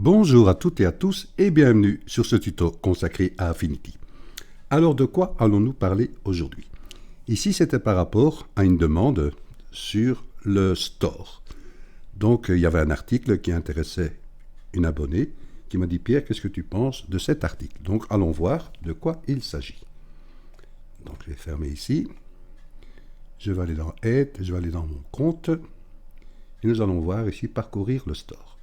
Bonjour à toutes et à tous et bienvenue sur ce tuto consacré à Affinity. Alors de quoi allons-nous parler aujourd'hui? Ici c'était par rapport à une demande sur le store. Donc il y avait un article qui intéressait une abonnée qui m'a dit: Pierre, qu'est-ce que tu penses de cet article? Donc allons voir de quoi il s'agit. Donc je vais fermer ici. Je vais aller dans Aide, je vais aller dans mon compte et nous allons voir ici parcourir le store.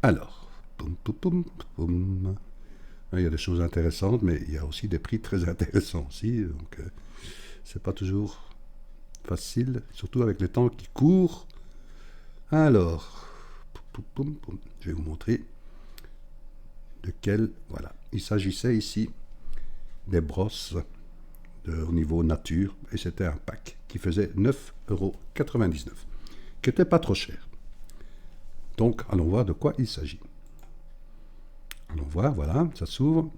Alors, poum, poum, poum, poum. Il y a des choses intéressantes, mais il y a aussi des prix très intéressants aussi. Donc, c'est pas toujours facile, surtout avec le temps qui court. Alors, poum, poum, poum, je vais vous montrer de quel. Voilà, il s'agissait ici des brosses au niveau nature, et c'était un pack qui faisait 9,99 €, qui n'était pas trop cher. Donc, allons voir de quoi il s'agit. Allons voir, voilà, ça s'ouvre.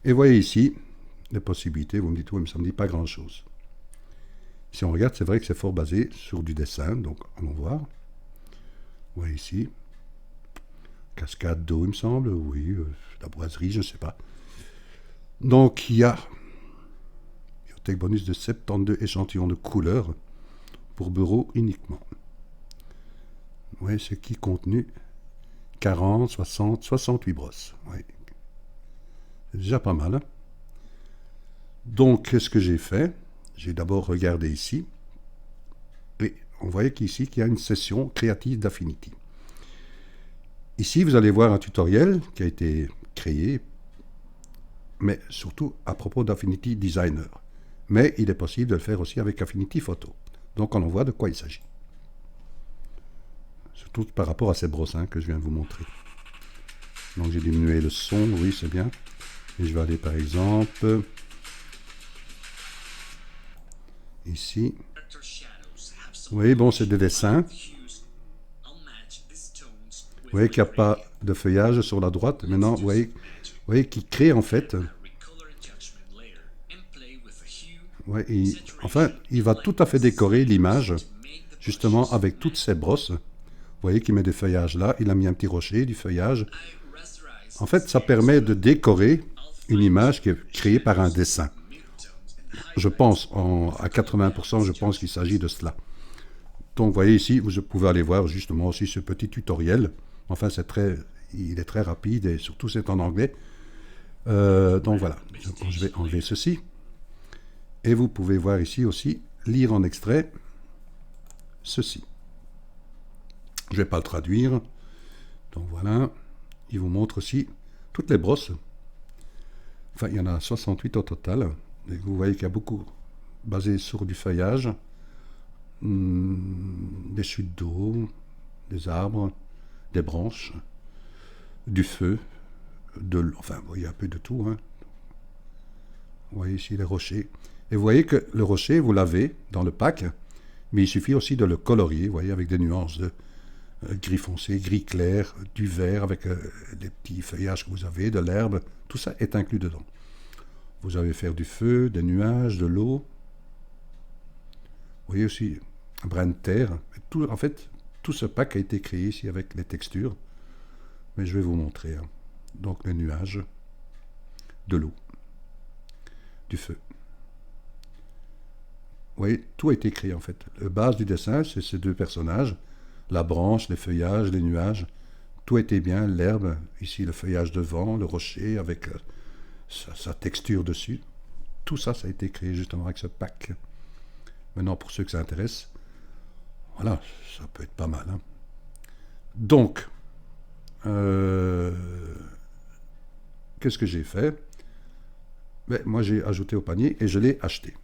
Et voyez ici les possibilités. Vous me dites, oui, mais ça ne me dit pas grand-chose. Si on regarde, c'est vrai que c'est fort basé sur du dessin. Donc, allons voir. Vous voyez ici. Cascade d'eau, il me semble. Oui, la boiserie, je ne sais pas. Donc, il y a bibliothèque bonus de 72 échantillons de couleurs pour bureau uniquement. Oui, ce qui contenu 40, 60, 68 brosses. Oui. C'est déjà pas mal. Hein? Donc, qu'est-ce que j'ai fait? J'ai d'abord regardé ici. Et on voyait qu'ici, qu'il y a une session créative d'Affinity. Ici, vous allez voir un tutoriel qui a été créé, mais surtout à propos d'Affinity Designer. Mais il est possible de le faire aussi avec Affinity Photo. Donc, on voit de quoi il s'agit. Surtout par rapport à ces brosses que je viens de vous montrer. Donc j'ai diminué le son, oui c'est bien. Et je vais aller par exemple ici. Vous voyez, bon, c'est des dessins. Vous voyez qu'il n'y a pas de feuillage sur la droite. Maintenant, vous voyez qu'il crée en fait. Ouais, il va tout à fait décorer l'image, justement avec toutes ces brosses. Vous voyez qu'il met des feuillages là, il a mis un petit rocher, du feuillage. En fait, ça permet de décorer une image qui est créée par un dessin. Je pense, à 80%, je pense qu'il s'agit de cela. Donc, vous voyez ici, vous pouvez aller voir justement aussi ce petit tutoriel. Enfin, il est très rapide et surtout c'est en anglais. Donc voilà, je vais enlever ceci. Et vous pouvez voir ici aussi, lire en extrait, ceci. Je ne vais pas le traduire. Donc voilà, il vous montre aussi toutes les brosses. Enfin, il y en a 68 au total. Et vous voyez qu'il y a beaucoup basé sur du feuillage, des chutes d'eau, des arbres, des branches, du feu, enfin, vous voyez un peu de tout. Hein. Vous voyez ici les rochers. Et vous voyez que le rocher, vous l'avez dans le pack, mais il suffit aussi de le colorier, vous voyez, avec des nuances de gris foncé, gris clair, du vert, avec les petits feuillages que vous avez, de l'herbe, tout ça est inclus dedans. Vous avez faire du feu, des nuages, de l'eau. Vous voyez aussi un brin de terre. En fait, tout ce pack a été créé ici avec les textures. Mais je vais vous montrer. Hein. Donc les nuages, de l'eau, du feu. Vous voyez, tout a été créé en fait. La base du dessin, c'est ces deux personnages. La branche, les feuillages, les nuages. Tout était bien, l'herbe, ici le feuillage devant, le rocher avec sa texture dessus. Tout ça, ça a été créé justement avec ce pack. Maintenant, pour ceux que ça intéresse, voilà, ça peut être pas mal. Hein. Donc, qu'est-ce que j'ai fait? Moi, j'ai ajouté au panier et je l'ai acheté.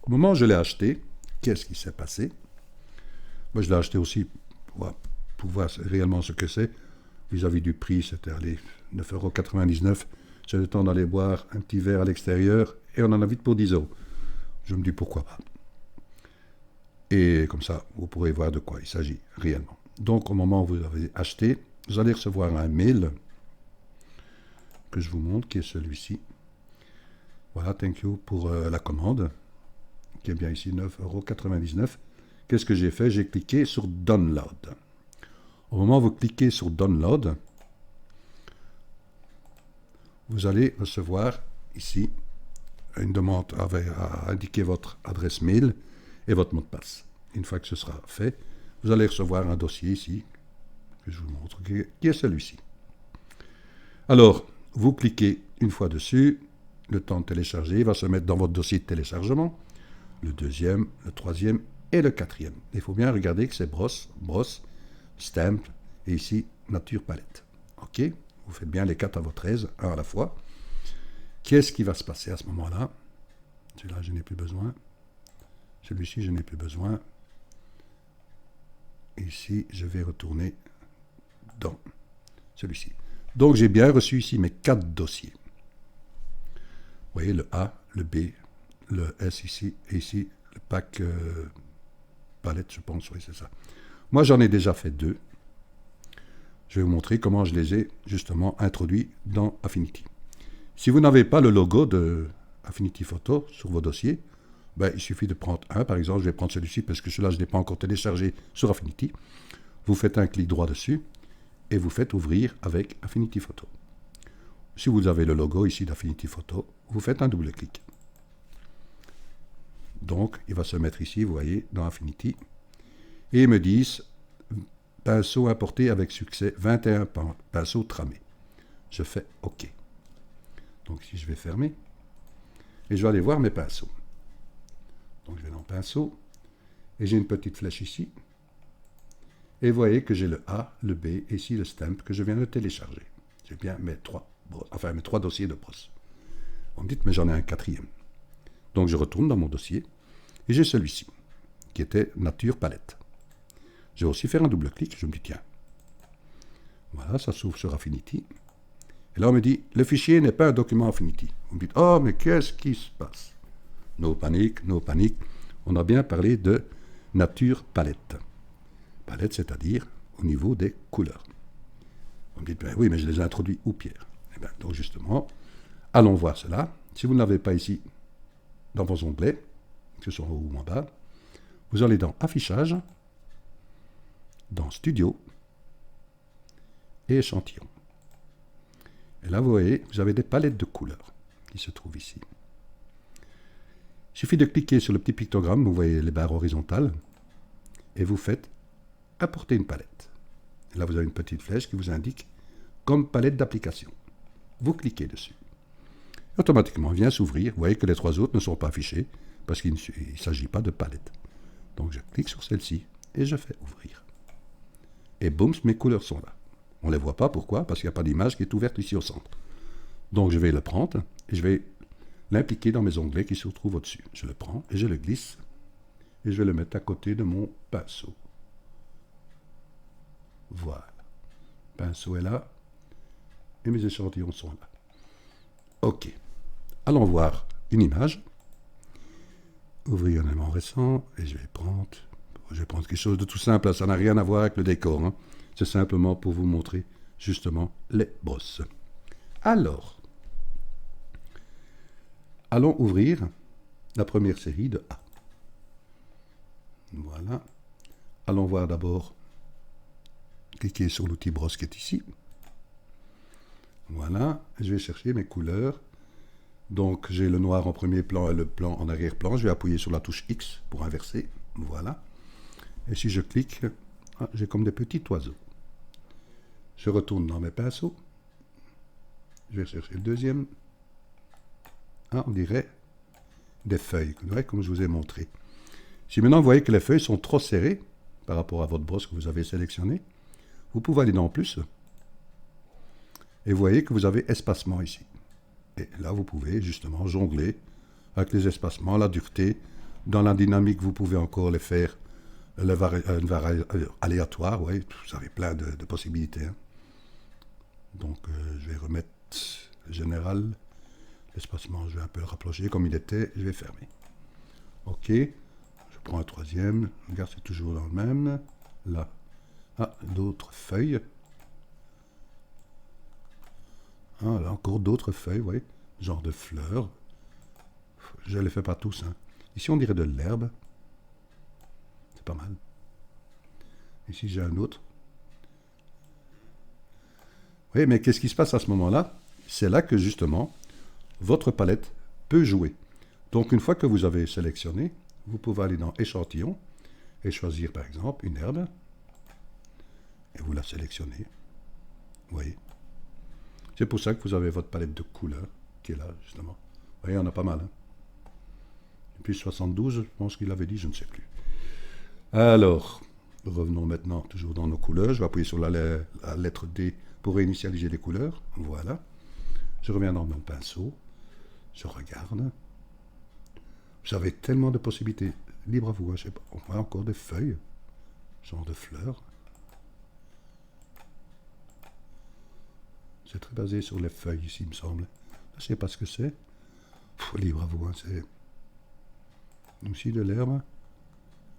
Au moment où je l'ai acheté, qu'est-ce qui s'est passé? Moi, je l'ai acheté aussi pour voir réellement ce que c'est. Vis-à-vis du prix, c'était 9,99 €. J'ai le temps d'aller boire un petit verre à l'extérieur et on en a vite pour 10 €. Je me dis pourquoi pas. Et comme ça, vous pourrez voir de quoi il s'agit réellement. Donc, au moment où vous avez acheté, vous allez recevoir un mail que je vous montre, qui est celui-ci. Voilà, thank you pour la commande, qui est bien ici, 9,99 €. Qu'est-ce que j'ai fait? J'ai cliqué sur Download. Au moment où vous cliquez sur Download, vous allez recevoir ici une demande à indiquer votre adresse mail et votre mot de passe. Une fois que ce sera fait, vous allez recevoir un dossier ici, que je vous montre, qui est celui-ci. Alors, vous cliquez une fois dessus, le temps de télécharger va se mettre dans votre dossier de téléchargement, le deuxième, le troisième et le quatrième. Il faut bien regarder que c'est brosse, stamp et ici nature palette. Ok, vous faites bien les 4 à votre aise, un à la fois. Qu'est-ce qui va se passer à ce moment-là? Celui-là, je n'ai plus besoin. Celui-ci, je n'ai plus besoin. Ici, je vais retourner dans celui-ci. Donc, j'ai bien reçu ici mes 4 dossiers. Vous voyez, le A, le B, le S ici, et ici, le pack palette, je pense, oui, c'est ça. Moi, j'en ai déjà fait 2. Je vais vous montrer comment je les ai justement introduits dans Affinity. Si vous n'avez pas le logo de Affinity Photo sur vos dossiers, ben, il suffit de prendre un. Par exemple, je vais prendre celui-ci parce que celui-là, je n'ai pas encore téléchargé sur Affinity. Vous faites un clic droit dessus et vous faites ouvrir avec Affinity Photo. Si vous avez le logo ici d'Affinity Photo, vous faites un double clic. Donc, il va se mettre ici, vous voyez, dans Affinity. Et ils me disent, pinceau importé avec succès, 21 pinceaux tramés. Je fais OK. Donc ici, je vais fermer. Et je vais aller voir mes pinceaux. Donc je vais dans Pinceau. Et j'ai une petite flèche ici. Et vous voyez que j'ai le A, le B, et ici le stamp que je viens de télécharger. J'ai bien mes 3 dossiers de brosse. Vous me dites, mais j'en ai un quatrième. Donc je retourne dans mon dossier. Et j'ai celui-ci, qui était Nature Palette. Je vais aussi faire un double clic. Je me dis, tiens. Voilà, ça s'ouvre sur Affinity. Et là, on me dit, le fichier n'est pas un document Affinity. Vous me dites, oh, mais qu'est-ce qui se passe? No panique, no panique. On a bien parlé de nature palette. Palette, c'est-à-dire au niveau des couleurs. Vous me dites, ben oui, mais je les ai introduits où, Pierre? Eh bien, donc justement, allons voir cela. Si vous ne l'avez pas ici, dans vos onglets, que ce soit en haut ou en bas, vous allez dans Affichage, dans Studio et Échantillon. Et là, vous voyez, vous avez des palettes de couleurs qui se trouvent ici. Il suffit de cliquer sur le petit pictogramme, vous voyez les barres horizontales, et vous faites Apporter une palette. Et là, vous avez une petite flèche qui vous indique comme palette d'application. Vous cliquez dessus. Automatiquement, il vient s'ouvrir. Vous voyez que les 3 autres ne sont pas affichés parce qu'il ne s'agit pas de palette. Donc, je clique sur celle-ci et je fais ouvrir. Et boum, mes couleurs sont là. On ne les voit pas, pourquoi? Parce qu'il n'y a pas d'image qui est ouverte ici au centre. Donc je vais le prendre et je vais l'impliquer dans mes onglets qui se trouvent au-dessus. Je le prends et je le glisse et je vais le mettre à côté de mon pinceau. Voilà. Le pinceau est là et mes échantillons sont là. OK. Allons voir une image. Ouvrir un élément récent et je vais prendre quelque chose de tout simple. Ça n'a rien à voir avec le décor. Hein. C'est simplement pour vous montrer justement les brosses. Alors, allons ouvrir la première série de A. Voilà. Allons voir d'abord, cliquer sur l'outil brosse qui est ici. Voilà. Je vais chercher mes couleurs. Donc, j'ai le noir en premier plan et le blanc en arrière-plan. Je vais appuyer sur la touche X pour inverser. Voilà. Et si je clique, j'ai comme des petits oiseaux. Je retourne dans mes pinceaux. Je vais chercher le deuxième. On dirait des feuilles, comme je vous ai montré. Si maintenant vous voyez que les feuilles sont trop serrées par rapport à votre brosse que vous avez sélectionnée, vous pouvez aller dans Plus. Et vous voyez que vous avez espacement ici. Et là, vous pouvez justement jongler avec les espacements, la dureté. Dans la dynamique, vous pouvez encore les faire aléatoire. Ouais, vous avez plein de possibilités. Hein. Donc, je vais remettre général. L'espacement, je vais un peu le rapprocher comme il était. Je vais fermer. OK. Je prends un troisième. Regarde, c'est toujours dans le même. Là. D'autres feuilles. Là, encore d'autres feuilles, vous voyez. Genre de fleurs. Je ne les fais pas tous. Hein. Ici, on dirait de l'herbe. C'est pas mal. Ici, j'ai un autre. Oui, mais qu'est-ce qui se passe à ce moment-là? C'est là que justement, votre palette peut jouer. Donc une fois que vous avez sélectionné, vous pouvez aller dans échantillon et choisir par exemple une herbe et vous la sélectionnez. Vous voyez? C'est pour ça que vous avez votre palette de couleurs qui est là justement. Vous voyez, on a pas mal. Hein? Et puis 72, je pense qu'il avait dit, je ne sais plus. Alors, revenons maintenant toujours dans nos couleurs. Je vais appuyer sur la lettre D pour réinitialiser les couleurs. Voilà. Je reviens dans mon pinceau. Je regarde. Vous avez tellement de possibilités. Libre à vous. Je sais pas. On voit encore des feuilles. Genre de fleurs. C'est très basé sur les feuilles ici, il me semble. Je ne sais pas ce que c'est. Libre à vous. Hein, c'est aussi de l'herbe.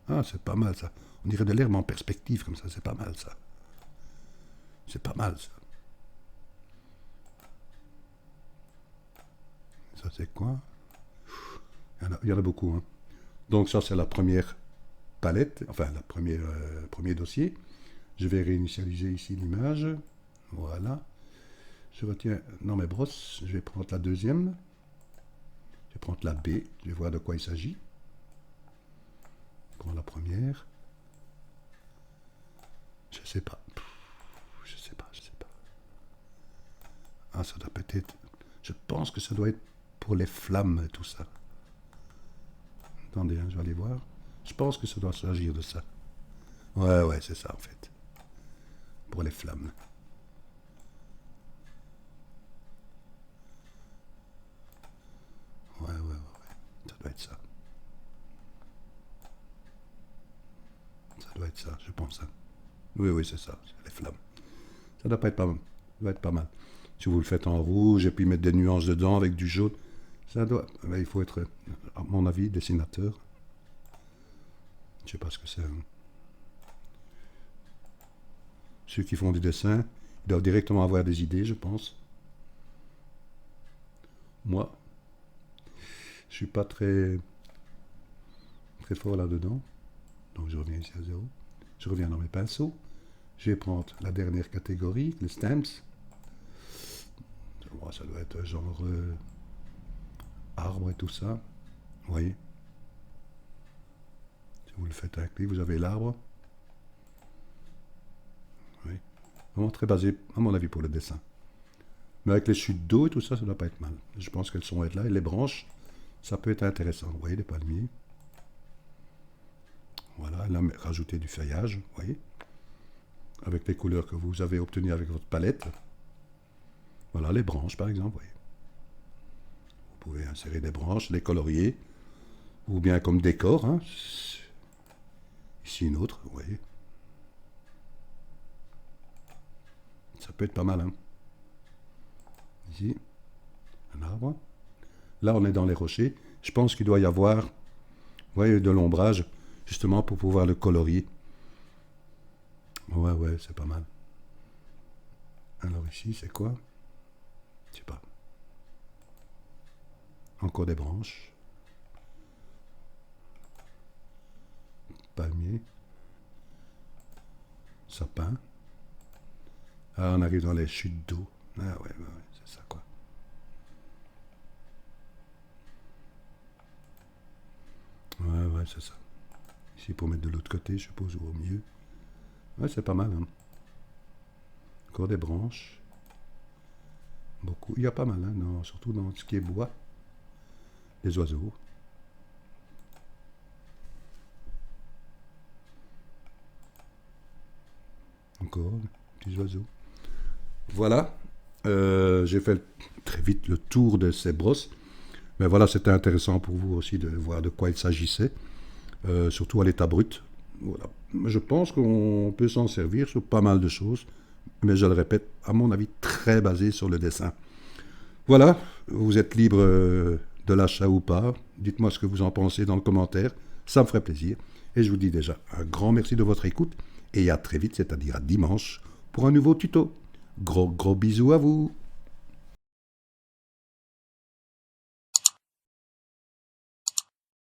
Ah, c'est pas mal ça. On dirait de l'herbe en perspective comme ça. C'est pas mal ça. C'est pas mal ça. Ça c'est quoi? Il y en a beaucoup. Hein. Donc ça c'est la première palette, enfin le premier dossier. Je vais réinitialiser ici l'image. Voilà. Je retiens dans mes brosses. Je vais prendre la deuxième. Je vais prendre la B. Je vais voir de quoi il s'agit. Je prends la première. Je sais pas. Je sais pas. Ah, ça doit peut-être... Je pense que ça doit être pour les flammes et tout ça. Attendez, hein, je vais aller voir. Je pense que ça doit s'agir de ça. Ouais, c'est ça en fait. Pour les flammes. Ouais. Ça doit être ça. Ça doit être ça, je pense. Hein. Oui, c'est ça. C'est les flammes. Ça doit pas être pas mal. Ça doit être pas mal. Si vous le faites en rouge et puis mettre des nuances dedans avec du jaune, ça doit... il faut être, à mon avis, dessinateur. Je sais pas ce que c'est. Ceux qui font du dessin, ils doivent directement avoir des idées, je pense. Moi, je suis pas très fort là-dedans. Donc je reviens ici à 0. Je reviens dans mes pinceaux. Je vais prendre la dernière catégorie, les stamps. Ça doit être genre arbre et tout ça. Vous voyez? Si vous le faites avec lui, vous avez l'arbre. Oui. Vraiment très basé, à mon avis, pour le dessin. Mais avec les chutes d'eau et tout ça, ça ne doit pas être mal. Je pense qu'elles sont là. Et les branches, ça peut être intéressant. Vous voyez, les palmiers. Voilà, là, rajouter du feuillage, vous voyez, avec les couleurs que vous avez obtenues avec votre palette. Voilà, les branches, par exemple, vous voyez. Vous pouvez insérer des branches, les colorier, ou bien comme décor. Hein. Ici, une autre, vous voyez. Ça peut être pas mal, hein. Ici, un arbre. Là, on est dans les rochers. Je pense qu'il doit y avoir, vous voyez, de l'ombrage, justement pour pouvoir le colorier. Ouais, c'est pas mal. Alors ici, c'est quoi? Je sais pas. Encore des branches. Palmier. Sapin. Ah, on arrive dans les chutes d'eau. Ah ouais, c'est ça quoi. Ouais, c'est ça. Ici pour mettre de l'autre côté, je suppose, ou au milieu. Ouais, c'est pas mal. Hein. Encore des branches. Beaucoup. Il y a pas mal, hein, surtout dans ce qui est bois. Les oiseaux. Encore, petits oiseaux. Voilà. J'ai fait très vite le tour de ces brosses. Mais voilà, c'était intéressant pour vous aussi de voir de quoi il s'agissait. Surtout à l'état brut. Voilà. Je pense qu'on peut s'en servir sur pas mal de choses. Mais je le répète, à mon avis, très basé sur le dessin. Voilà, vous êtes libre de l'achat ou pas. Dites-moi ce que vous en pensez dans le commentaire. Ça me ferait plaisir. Et je vous dis déjà un grand merci de votre écoute. Et à très vite, c'est-à-dire à dimanche, pour un nouveau tuto. Gros bisous à vous.